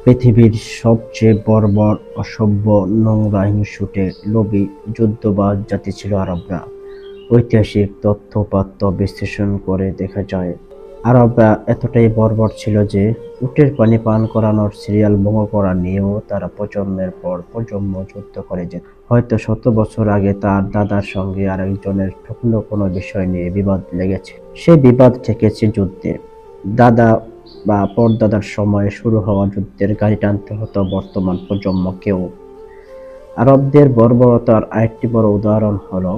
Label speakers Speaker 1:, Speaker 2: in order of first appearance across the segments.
Speaker 1: পৃথিবীর সবচেয়ে বর্বর, অসভ্য, নোংরা, হিংসুটে, লোভী, যুদ্ধবাজ জাতি ছিল আরবরা। ঐতিহাসিক তথ্য-উপাত্ত বিশ্লেষণ করে দেখা যায়, আরবরা এতটাই বর্বর ছিল যে উটের পানি পান করানোর সিরিয়াল ভঙ্গ করা নিয়েও তারা প্রজন্মের পর প্রজন্ম যুদ্ধ করে যেত। হয়তো ১০০ বছর আগে তার দাদার সঙ্গে আরেকজনের শুকনো কোনো বিষয় নিয়ে বিবাদ লেগেছে। সে বিবাদ ঠেকেছে যুদ্ধে। দাদা বা পরদাদার সময়ে শুরু হওয়া যুদ্ধের গাড়ি টানতে হতো বর্তমান প্রজন্মকেও। আরবদের বর্বরতার আরেকটি বড় উদাহরণ হলো,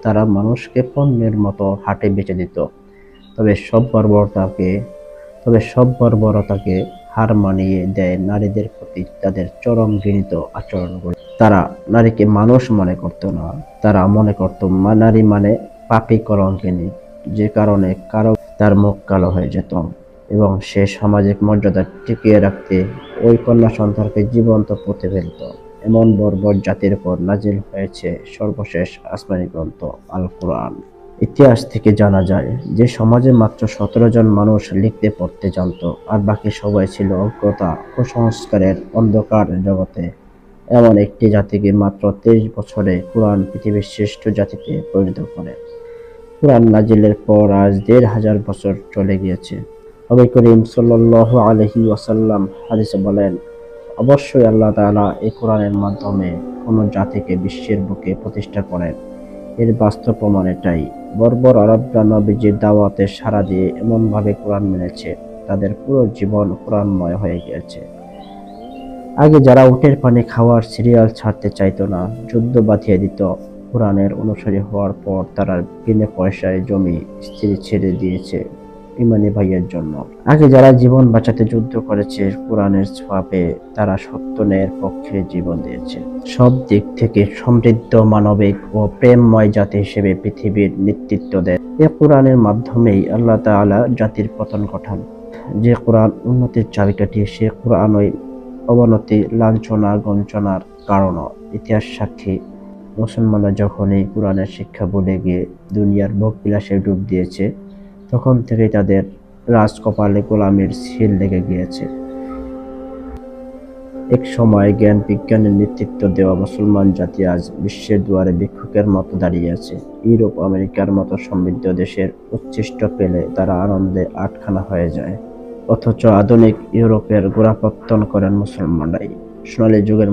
Speaker 1: তারা মানুষকে পণ্যের মতো হাটে বেচে দিত। তবে সব বর্বরতাকে হার মানিয়ে দেয় নারীদের প্রতি তাদের চরম ঘৃণিত আচরণগুলো। তারা নারীকে মানুষ মনে করত না, তারা মনে করত নারী মানে পাপী কলঙ্কিনী, যে কারণে কারো তার মুখ কালো হয়ে যেত এবং সে সামাজিক মর্যাদা টিকিয়ে রাখতে ওই কন্যা সন্তানকে জীবন্ত পুঁতে ফেলত। এমন বর্বর জাতির উপর নাজিল হয়েছে সর্বশেষ আসমানি গ্রন্থ আল কুরআন। ইতিহাস থেকে জানা যায় যে সমাজে মাত্র ১৭ জন মানুষ লিখতে পড়তে জানত, আর বাকি সবাই ছিল অজ্ঞতা, কুসংস্কারের অন্ধকার জগতে। এমন একটি জাতিকে মাত্র ২৩ বছরে কুরআন পৃথিবীর শ্রেষ্ঠ জাতিতে পরিণত করে। কুরআন নাজিলের পর আজ ১৫০০ বছর চলে গিয়েছে। নবী করিম সাল্লাল্লাহু আলাইহি ওয়াসাল্লাম হাদিসে বলেন, অবশ্যই আল্লাহ তাআলা এই কুরআনের মাধ্যমে কোনো জাতিকে বিশ্বের বুকে প্রতিষ্ঠা করেন। এর বাস্তব প্রমাণ এটাই। বর্বর আরবরা নবীজির দাওয়াতে সাড়া দিয়ে এমনভাবে কোরআন মেনেছে, তাদের পুরো জীবন কোরআনময় হয়ে গিয়েছে। আগে যারা উটের পানি খাওয়ার সিরিয়াল ছাড়তে চাইতো না, যুদ্ধ বাঁধিয়ে দিত, কোরআনের অনুসারী হওয়ার পর তারা বিনা পয়সায় জমি, স্ত্রী ছেড়ে দিয়েছে ইমানি ভাইয়ের জন্য। আগে যারা জীবন বাঁচাতে যুদ্ধ করেছে, কোরআনের ছোঁয়া পেয়ে তারা সত্য ন্যায়ের পক্ষে জীবন দিয়েছে। সব দিক থেকে সমৃদ্ধ, মানবিক ও প্রেমময় জাতি হিসেবে পৃথিবীর নেতৃত্ব দেয়। এ কোরআনের মাধ্যমেই আল্লাহ তাআলা জাতির পতন ঘটান। যে কোরআন উন্নতির চাবিকাঠি, সে কোরআনই অবনতি, লাঞ্ছনা, গঞ্জনার কারণও। ইতিহাস সাক্ষী, মুসলমানরা যখনই কোরআনের শিক্ষা ভুলে গিয়ে দুনিয়ার ভোগবিলাসে ডুব দিয়েছে, তখন থেকেই তাদের রাজকপালে গোলামির সিল লেগে গিয়েছে। এক সময় জ্ঞান বিজ্ঞানের নেতৃত্ব দেওয়া মুসলমান জাতি আজ বিশ্বের দুয়ারে ভিক্ষুকের মতো দাঁড়িয়ে আছে। ইউরোপ, আমেরিকার মতো সমৃদ্ধ দেশের উচ্ছিষ্ট পেলে তারা আনন্দে আটখানা হয়ে যায়, অথচ আধুনিক ইউরোপের গোড়াপত্তন করেন মুসলমানরাই। সোনালী যুগের